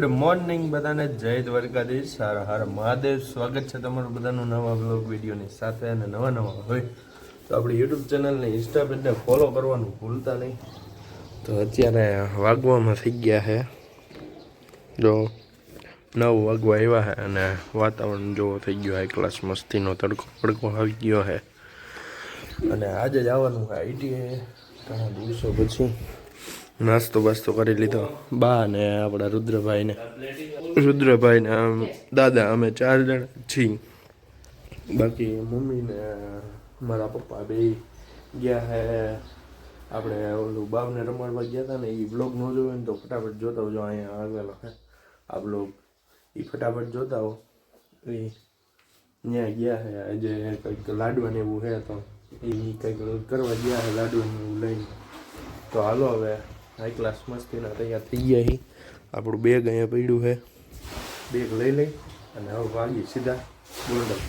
Good morning બધાને, જય દ્વારકાધીશ, હર હર મહાદેવ. સ્વાગત છે તમારું બધાનું નવા બ્લોગ વિડીયોની સાથે. અને નવા હોય તો આપણી યુટ્યુબ ચેનલને ઇન્સ્ટા પેજને ફોલો કરવાનું ભૂલતા નહીં. તો અત્યારે વાગવામાં થઈ ગયા છે, જો 9 વાગવા આવ્યા છે અને વાતાવરણ જોવો થઈ ગયો હાઈ ક્લાસ, મસ્તીનો તડકો આવી ગયો છે. અને આજે જવાનું છે આઈટીઆઈ, ઘણા દિવસો પછી. નાસ્તો બાસ્તો કરી લીધો બા ને આપણા રુદ્રભાઈને દાદા, અમે 4 જણ છીએ. બાકી મમ્મી ને મારા પપ્પા બે ગયા હે. આપણે ઓલું બાવને રમાડવા ગયા હતા ને, એ બ્લોગ ન જોયો ને તો ફટાફટ જોતા હોજો, અહીંયા આવેલો હે આ બ્લોગ, એ ફટાફટ જોતા હો. એ ત્યાં ગયા હે આજે કંઈક લાડવાને એવું હે, તો એ કંઈક કરવા ગયા હે લાડવાને એવું લઈને. તો હાલો હવે હાઈ ક્લાસ મસ્તીના તૈયાર થઈ ગયા છીએ. આપણું બેગ અહીંયા પડ્યું છે, બેગ લઈ લઈ અને હવે ભાગી સીધા ગોંડલ.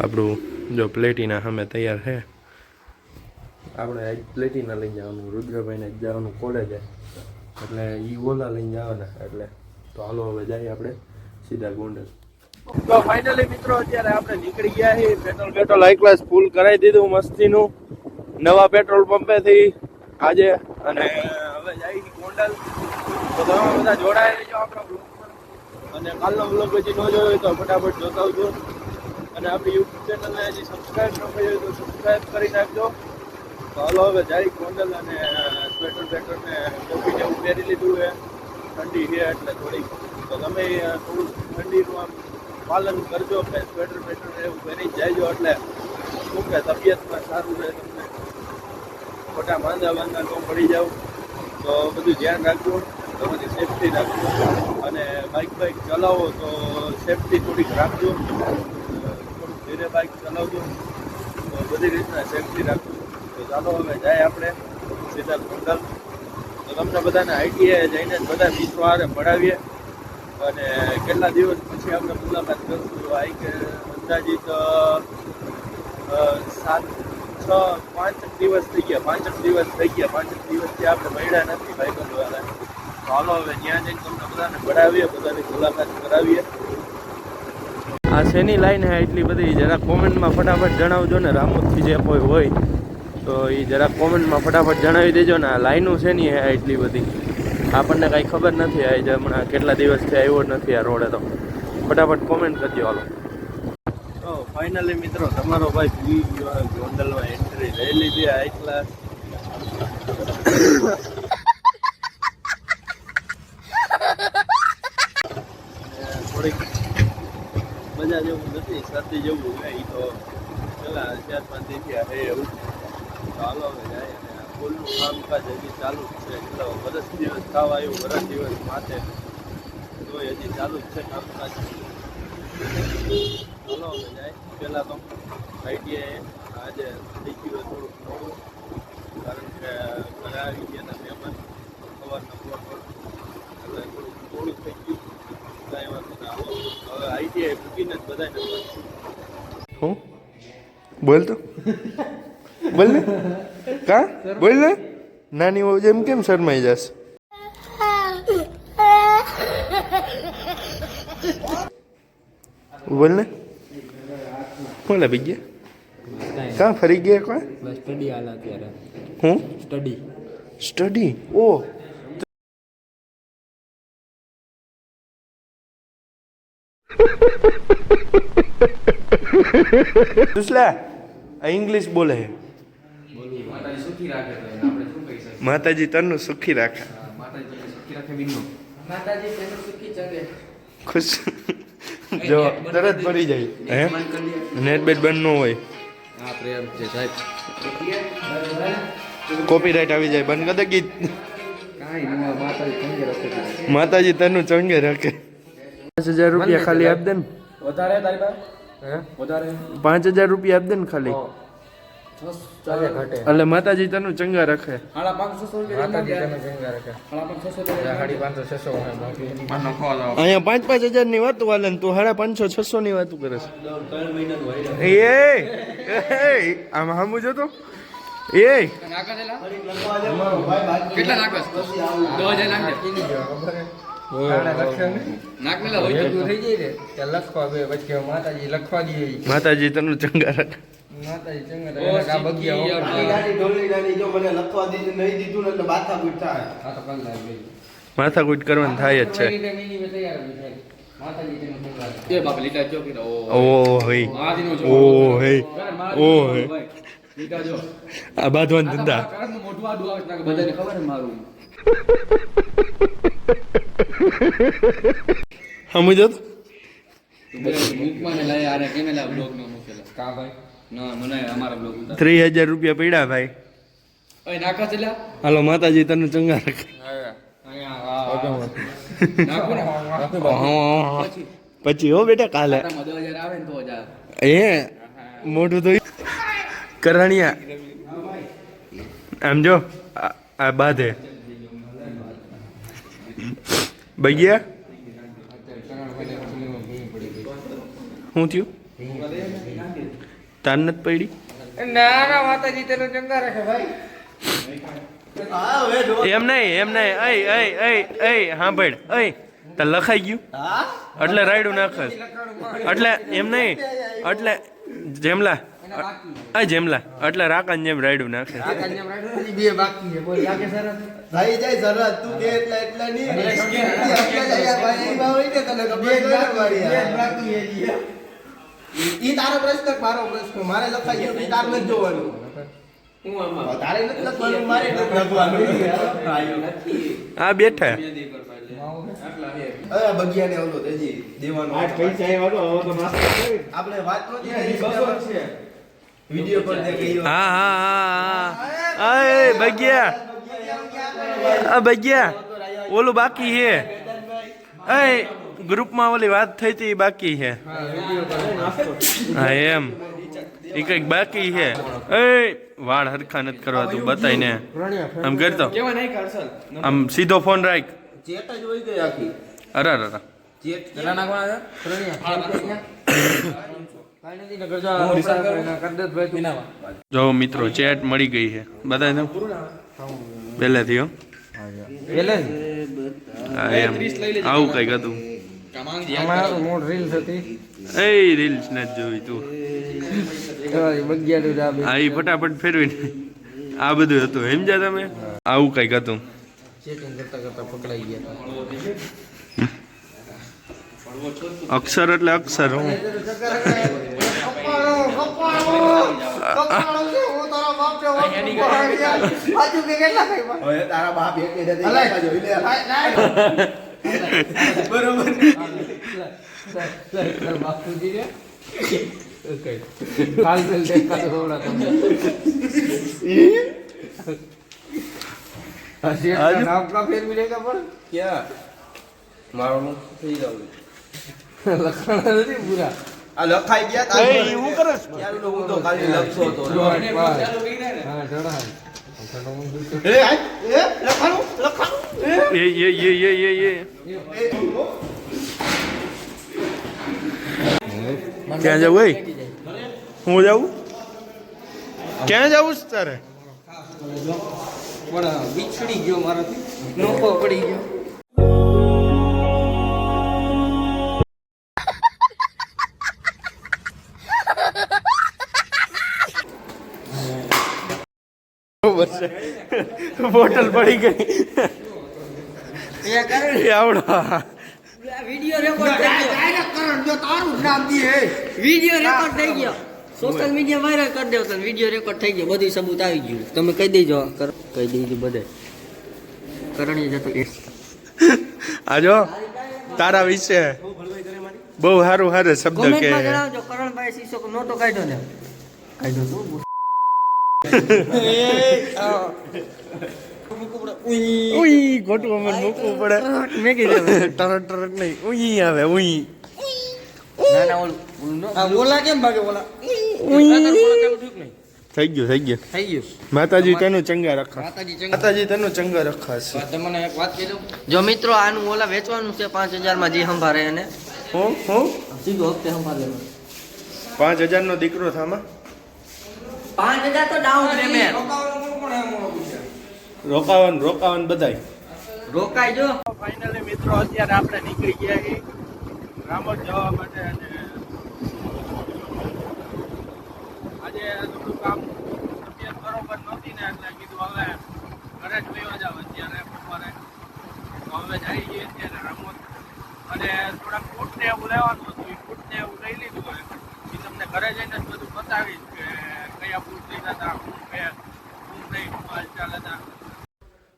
આપણું જો પ્લેટિના સામે તૈયાર છે. આપણે આજ પ્લેટિના લઈને જવાનું, રુદ્રભાઈને જ જવાનું કોલેજે, એટલે એ ઓલા લઈને જવાના. એટલે તો હાલો હવે જઈએ આપણે સીધા ગોંડલ. તો ફાઇનલી મિત્રો અત્યારે આપણે નીકળી ગયા છીએ. પેટ્રોલ હાઈ ક્લાસ ફૂલ કરાવી દીધું મસ્તીનું નવા પેટ્રોલ પંપેથી આજે. અને હવે જાય ગોંડલ. તો તમે બધા જોડાઈ લેજો આપણા બ્લોગ પર. અને કાલનો બ્લોગ હજી ન જોયો હોય તો ફટાફટ જોતા આવજો. અને આપણી યુટ્યુબ ચેનલને હજી સબસ્ક્રાઈબ ન કરી હોય તો સબસ્ક્રાઈબ કરી નાખજો. તો હાલો હવે જાય ગોંડલ. અને સ્વેટરને ટોપી જેવું પહેરી લીધું છે, ઠંડી છે એટલે થોડીક. તો તમે થોડુંક ઠંડીનું આમ પાલન કરજો કે સ્વેટર એવું પહેરી જાયજો, એટલે શું કે તબિયતમાં સારું રહે. તમને ખોટા માંદા ન પડી જાવ, તો બધું ધ્યાન રાખજો, તમારી સેફટી રાખજો. અને બાઇક ચલાવો તો સેફટી થોડીક રાખજો, થોડુંક ધીરે બાઇક ચલાવજો, તો બધી રીતના સેફટી રાખજો. તો ચાલો હવે જાય આપણે સીધા ગોંડલ. તો તમને બધાને આઈટીઆઈ જઈને બધા મિત્રો હારે મળાવીએ. અને કેટલા દિવસ પછી આપણે મુલાકાત કરશું. આઈ કે અંદાજિત 5 દિવસ થઈ ગયા. 5 દિવસથી આપણે મળ્યા નથી ભાઈબંધ દ્વારા. તો હાલો હવે ત્યાં જઈને તમને બધાને મળાવીએ, બધાની મુલાકાત કરાવીએ. આ શેની લાઈન હે એટલી બધી, જરા કોમેન્ટમાં ફટાફટ જણાવજો ને. રામોદથી જે કોઈ હોય તો એ જરા કોમેન્ટમાં ફટાફટ જણાવી દેજો ને. આ લાઈનો શેની હે એટલી બધી, આપણને કાંઈ ખબર નથી. આજે હમણાં કેટલા દિવસથી આવ્યો નથી આ રોડે, તો ફટાફટ કોમેન્ટ કરજો. હાલો તો ફાઇનલી મિત્રો તમારો ભાઈ ભૂલી ગયો, ગોંડલમાં એન્ટ્રી લઈ લીધી હાઈ ક્લાસ. થોડીક મજા જેવું નથી, શરદી જેવું હોય. એ તો પેલા 4-5 દિવસથી આવે એવું. તો હાલો હવે જાય. અને પુલનું કામકાજ હજી ચાલુ જ છે. એટલે વરસ દિવસ થવા આવ્યું, વરસ દિવસ માથે, તો હજી ચાલુ જ છે કામકાજ. ચાલો હવે જાય. પહેલાં તો આઈટીઆઈ આજે થઈ ગયું થોડુંક મોડું, કારણ કે ઘરે આવી ગયા હતા મહેમાન સવારના પ્લોટ પર, એટલે થોડુંક મોડું થઈ ગયું. કાંઈ વાંધો ના. હવે આઈટીઆઈ મૂકીને જ બધાને હું બોલ તો બોલ ને કા બોલ ને. નાની વહુ જેમ કેમ શરમાઈ જશે? બોલ ને. બોલે બી ગયા કાં ફરી ગયા? કોઈ સ્ટડી હાલ અત્યારે. હું સ્ટડી ઓ ઇંગ્લિશ બોલે હે. માતાજી તને સુખી રાખે. ખુશ જો તરત ભરી જાય હે. નેટ બેટ બંધ ન હોય, કોપીરાઇટ આવી જાય. બંધ કરી દે ગીત. માતાજી તને ચંગે રાખે. 5000 રૂપિયા ખાલી આપ દે ને. વધારે તારી પાસે? હે વધારે 5000 રૂપિયા આપ દે ને ખાલી. એટલે માતાજી તને ચંગા રાખે. અહીંયા 5-5 હજાર ની વાતો હાલે ને તું 550-600 ની વાતો કરે છે. આમ સામું જોતો એ કેટલા નાખસ 2000 નાખ દે. માતાજી તને ચંગા રાખ. માથાકૂટ કરવાનું થાય જ છે. આ બાંધવાન ધંધા સમજો તો 3000 રૂપિયા પડ્યા ભાઈ. હાલો માતાજી તને ચંગા રાખે. પછી હો બેટા કાલે એ મોઢું તો કરણિયા આમ જો આ બાધે ભૈયા શું થયું તાર નથી પડી. ના માતાજી તેનો ચંગા રાખે ભાઈ. એમ નહીં સાંભળ તાર લખાઈ ગયું એટલે રાયડું નાખે એટલે એમ નહીં એટલે જેમલા જેમલા એટલે રાકાન જેમ રાયડું નાખે. તારો પ્રશ્ન મારો પ્રશ્ન મારે લખાઈ ગયો તાર નથી જોવાનું. આ બેઠા ભગ્યા ઓલું બાકી હે. ગ્રુપમાં ઓલી વાત થઈ હતી બાકી છે. હા એમ એ કઈક બાકી છે. વાળ હરખા નથી કરવા તું બતાય ને આમ કરતો આમ સીધો ફોન રાખ. અરે જો મિત્રો ચેટ મળી ગઈ છે બતાય દઉં પહેલેથી હો. એમ આવું કઈક હતું. રીલ્સ નથી જોઈ તું. હા એ ફટાફટ ફેરવીને આ બધું હતું સમજ્યા તમે. આવું કઈક હતું. અક્ષર એટલે અક્ષર હું લખાઈ ગયા ક્યાં જવું હું જાઉં ક્યાં જવું તારે. વિછડી ગયો મારાથી નોખો પડી ગયો. બોટલ પડી ગઈ આવડો વિડિયો રેકોર્ડ થઈ ગયો. જો તારું નામ દી હે વિડિયો રેકોર્ડ થઈ ગયો. સોશિયલ મીડિયા વાયરલ કરી દેવ તો વિડિયો રેકોર્ડ થઈ ગયો. બધું સબૂત આવી ગયું. તમે કહી દેજો કહી દેજો બધે કરણી જતો આજો તારા વિશે બહુ સારું સારું શબ્દ કે કોમેન્ટમાં જણાવજો. કરણભાઈ શીશો નોટો કાઢ્યો ને કાઢ્યો તો ઉઈ ખોટું અમને મૂકવું પડે. મેં કીધું ટરટ ટરટ નહીં ઉઈ આવે ઉઈ. ના ના ઓલું ઓલા કેમ ભાગે ઓલા થઈ ગયું થઈ ગયું. માતાજી તને ચંગા રખા. માતાજી તને ચંગા રખાશે. તમને એક વાત કહી દઉં. જો મિત્રો આનું ઓલા વેચવાનું છે 5000 માં જે સંભાળે એને હું સીધો હપ્તે સંભાળે. 5000 નો દીકરો થામા 5000 તો ડાઉન પેમેન્ટ. રોકાવાનું બધાય રોકાઈ જો. ફાઇનલી મિત્રો અત્યારે આપણે નીકળી ગયા છીએ રામોદ જવા માટે અને આજે થોડું કામ તબિયત બરોબર નહોતી ને એટલે કીધું હવે ઘરે જ વયો જાવ અત્યારે બપોરે. તો હવે જઈ જઈએ અત્યારે રામોદ અને થોડાક ફૂટ ને એવું લેવાનું હતું. એ ફૂટ ને એવું લઈ લીધું હોય એ તમને ઘરે જઈને જ બધું બતાવીશ કે કયા ફૂટ લીધા હતા, શું નહીં, શું હાલચાલ હતા.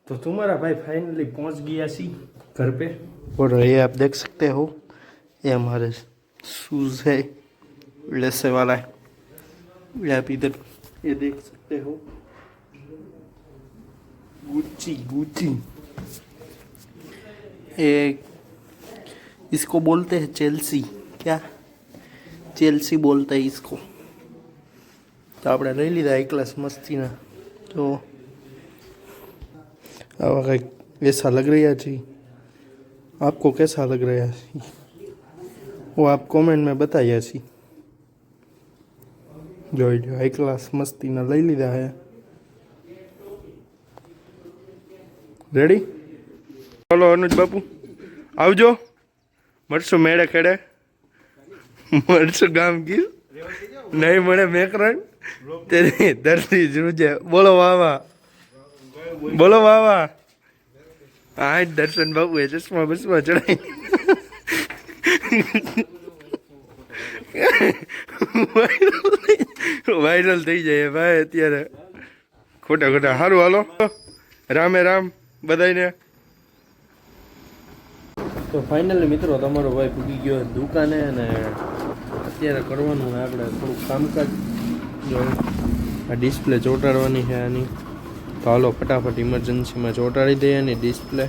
तो तुम्हारा भाई फाइनली पहुंच गया सी घर पे और ये आप देख सकते हो ये हमारे शूज़ है लेसे वाला है. ये आप इधर ये देख सकते हो गुच्ची गुच्ची. ये इसको बोलते हैं चेल्सी. क्या चेल्सी बोलते हैं इसको. तो आपने ले लीधा एक क्लास मस्ती ना. तो अब ऐसा लग रहा है जी. आपको कैसा लग रहा है वो आप कमेंट में बताइए सी. जो हाई क्लास मस्ती ना लई लीधा है. रेडी चलो अनुज बापू आवजो. मरशो मेड़े खेड़े मरशो गाम की नहीं मरे मेकरण तेरी धरती जरूजे. बोलो वाह बोलो वाह. हाँ दर्शन बाबू है चश्मा बसमा चढ़ाई વાયરલ થઈ જાય ભાઈ અત્યારે ખોટા ખોટા. સારું હાલો રામે રામ બધાને. તો ફાઇનલી મિત્રો તમારો ભાઈ પૂગી ગયો દુકાને અને અત્યારે કરવાનું છે આપણે થોડુંક કામકાજ. જો આ ડિસ્પ્લે ચોંટાડવાની છે આની. તો હાલો ફટાફટ ઇમરજન્સીમાં ચોંટાડી દઈએ આની ડિસ્પ્લે.